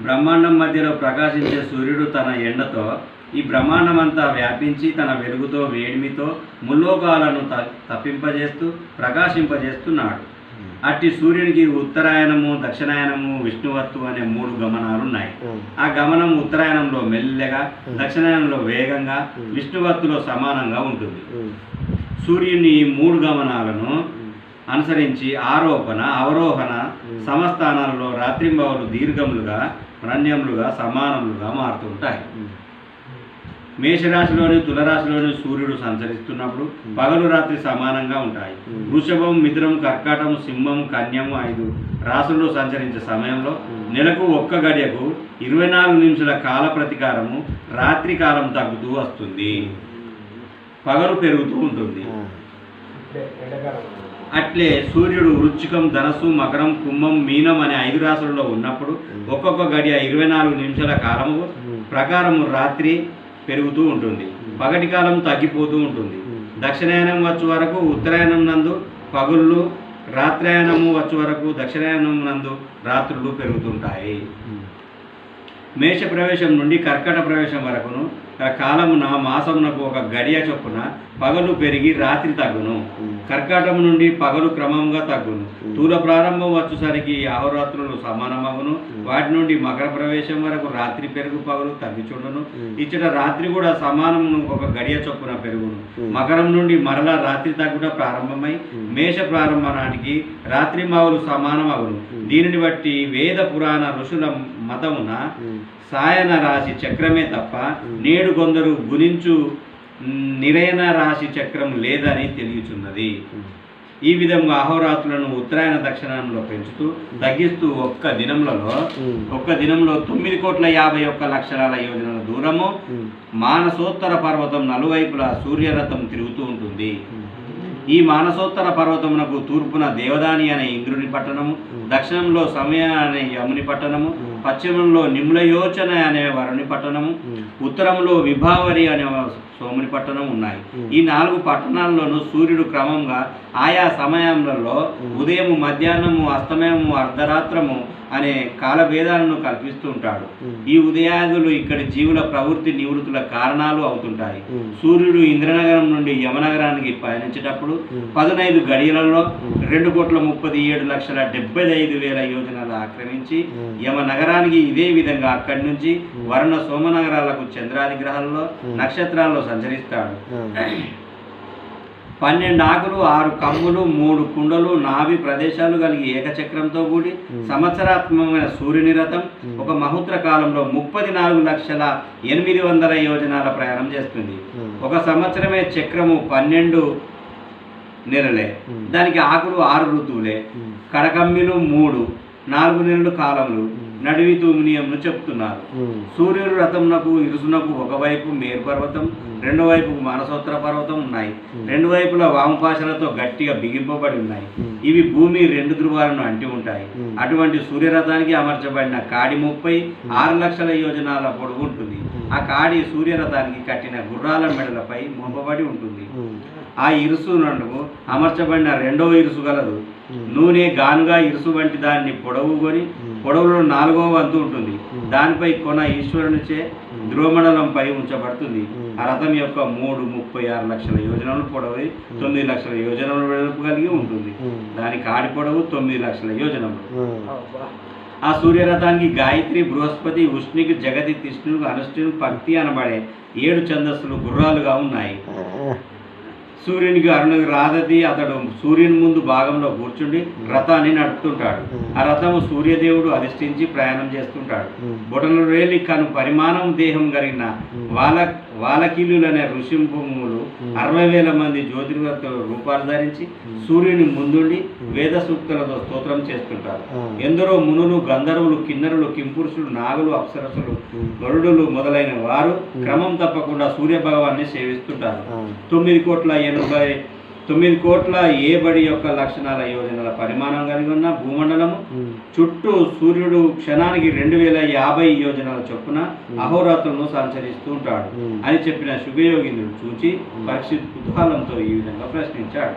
బ్రహ్మాండం మధ్యలో ప్రకాశించే సూర్యుడు తన ఎండతో ఈ బ్రహ్మాండమంతా వ్యాపించి తన వెలుగుతో వేడిమితో ముల్లోకాలను తప్పింపజేస్తూ ప్రకాశింపజేస్తున్నాడు. అట్టి సూర్యునికి ఉత్తరాయణము, దక్షిణాయనము, విష్ణువత్తు అనే 3 గమనాలు ఉన్నాయి. ఆ గమనం ఉత్తరాయణంలో మెల్లగా, దక్షిణాయనంలో వేగంగా, విష్ణువత్తులో సమానంగా ఉంటుంది. సూర్యుని ఈ 3 గమనాలను అనుసరించి ఆరోపణ, అవరోహణ సమస్థానాలలో రాత్రింబవలు దీర్ఘములుగా, రణ్యములుగా, సమానములుగా మారుతుంటాయి. మేషరాశిలోని, తులరాశిలోని సూర్యుడు సంచరిస్తున్నప్పుడు పగలు రాత్రి సమానంగా ఉంటాయి. వృషభం, మిథునం, కర్కాటం, సింహం, కన్యము 5 రాశుల్లో సంచరించే సమయంలో నెలకు 1 గడియకు 24 నిమిషాల కాల ప్రతికారము, రాత్రి కాలం తగ్గుతూ వస్తుంది, పగలు పెరుగుతూ ఉంటుంది. అట్లే సూర్యుడు వృశ్చికం, ధనస్సు, మకరం, కుంభం, మీనం అనే 5 రాశుల్లో ఉన్నప్పుడు ఒక్కొక్క గడియ 24 నిమిషాల కాలము ప్రకారము రాత్రి పెరుగుతూ ఉంటుంది, పగటి కాలం తగ్గిపోతూ ఉంటుంది. దక్షిణాయనం వచ్చే వరకు ఉత్తరాయణం నందు పగుళ్ళు, రాత్రాయణము వచ్చే వరకు దక్షిణాయనం నందు రాత్రులు పెరుగుతుంటాయి. మేష ప్రవేశం నుండి కర్కట ప్రవేశం వరకును కాలమున మాసమునకు 1 గడియ చొప్పున పగలు పెరిగి రాత్రి తగ్గును. కర్కాటం నుండి పగలు క్రమంగా తగ్గును. తుల ప్రారంభం వచ్చేసరికి అహోరాత్రులు సమానమగును. వాటి నుండి మకర ప్రవేశం వరకు రాత్రి పెరుగు, పగలు తగ్గిచుండును. ఇచ్చట రాత్రి కూడా సమానమును 1 గడియ చొప్పున పెరుగును. మకరం నుండి మరలా రాత్రి తగ్గుట ప్రారంభమై మేష ప్రారంభ నాటికి రాత్రి మగలు సమానమగును. దీనిని బట్టి వేద పురాణ ఋషుల మతమున సాయన రాశి చక్రమే తప్ప నేడు కొందరు గుణించు నిరయన రాశి చక్రం లేదని తెలియచున్నది. ఈ విధంగా అహోరాత్రులను ఉత్తరాయణ దక్షిణంలో పెంచుతూ తగ్గిస్తూ ఒక్క దినంలో 9,51,50,00,000 యోజనాల దూరము మానసోత్తర పర్వతం నలువైపులా సూర్యరథం తిరుగుతూ ఉంటుంది. ఈ మానసోత్తర పర్వతమునకు తూర్పున దేవదాని అనే ఇంద్రుని పట్టణము, దక్షిణంలో సమయ అనే యముని పట్టణము, పశ్చిమంలో నిమ్లయోచన అనే వరుని పట్టణము, ఉత్తరంలో విభావరి అనే సోముని పట్టణం ఉన్నాయి. ఈ 4 పట్టణాల్లోనూ సూర్యుడు క్రమంగా ఆయా సమయంలో ఉదయము, మధ్యాహ్నము, అస్తమయము, అర్ధరాత్రము అనే కాలభేదాలను కల్పిస్తూ ఉంటాడు. ఈ ఉదయాదులు ఇక్కడి జీవుల ప్రవృత్తి నివృత్తుల కారణాలు అవుతుంటాయి. సూర్యుడు ఇంద్రనగరం నుండి యమనగరానికి పయనించేటప్పుడు 15 గడియలలో 2,37,75,000 యోజనాలు ఆక్రమించి యమనగరానికి ఇదే విధంగా అక్కడి నుంచి వరుణ సోమనగరాలకు చంద్రాది గ్రహాల్లో నక్షత్రాల్లో సంచరిస్తాడు. 12 ఆకులు, 6 కమ్ములు, 3 కుండలు, నాభి ప్రదేశాలు కలిగి ఏకచక్రంతో కూడి సంవత్సరాత్మకమైన సూర్యుని రథం ఒక మహోత్తర కాలంలో 34,08,000 యోజనాల ప్రయాణం చేస్తుంది. ఒక సంవత్సరమే చక్రము 12 నెలలే, దానికి ఆకులు 6 ఋతువులే, కడకమ్మిలు 3, 4 నెలలు కాలములు, నడివి తూమినియంను చెప్తున్నారు. సూర్యుడు రథమునకు ఇరుసునకు ఒకవైపు మేరు పర్వతం, రెండో వైపు మానసోత్తర పర్వతం ఉన్నాయి. 2 వైపుల వామపాశలతో గట్టిగా బిగింపబడి ఉన్నాయి. ఇవి భూమి 2 ధ్రువాలను అంటి ఉంటాయి. అటువంటి సూర్యరథానికి అమర్చబడిన కాడి 36 లక్షల యోజనాల పొడుగు ఉంటుంది. ఆ కాడి సూర్యరథానికి కట్టిన గుర్రాల మెడలపై మోపబడి ఉంటుంది. ఆ ఇరుసు నందు అమర్చబడిన 2వ ఇరుసు గలదు. నూనె గానుగా ఇరుసు వంటి దాన్ని పొడవులో 4వ వంతు ఉంటుంది. దానిపై కొన ఈశ్వరునిచే ధ్రువమండలంపై ఉంచబడుతుంది. ఆ రథం యొక్క 36 లక్షల యోజనలు పొడవు, 9 లక్షల యోజనలు వెడల్పు కలిగి ఉంటుంది. దాని కాడి పొడవు 9 లక్షల యోజనములు. ఆ సూర్యరథానికి గాయత్రి, బృహస్పతి, ఉష్ణికి, జగతి, తిష్ణుకు, అనుష్ఠుడు, పక్తి అనబడే 7 ఛందస్సులు గుర్రాలుగా ఉన్నాయి. సూర్యునికి అరుణకు రాధతి అతడు సూర్యుని ముందు భాగంలో కూర్చుండి రథాన్ని నడుపుతుంటాడు. ఆ రథము సూర్యదేవుడు అధిష్ఠించి ప్రయాణం చేస్తుంటాడు. బొటన రేలి కను పరిమాణం దేహం కలిగిన వాలకీలులనే ఋషింపుములు 60,000 మంది జ్యోతిర్గత రూపాలు ధరించి సూర్యుని ముందుండి వేద సూక్తులతో స్తోత్రం చేస్తుంటారు. ఎందరో మునులు, గంధర్వులు, కిన్నరులు, కింపురుషులు, నాగులు, అప్సరసులు, గరుడులు మొదలైన వారు క్రమం తప్పకుండా సూర్య భగవాన్ని సేవిస్తుంటారు. 9,80,9 కోట్ల ఏ బడి యొక్క లక్షణాల యోజనల పరిమాణం కలిగి ఉన్న భూమండలము చుట్టూ సూర్యుడు క్షణానికి 2,050 యోజనాల చొప్పున అహోరాత్రులను సంచరిస్తూ ఉంటాడు అని చెప్పిన శుభయోగింద్రుడు చూచి పరీక్షిత్ కుతూహలంతో ఈ విధంగా ప్రశ్నించాడు.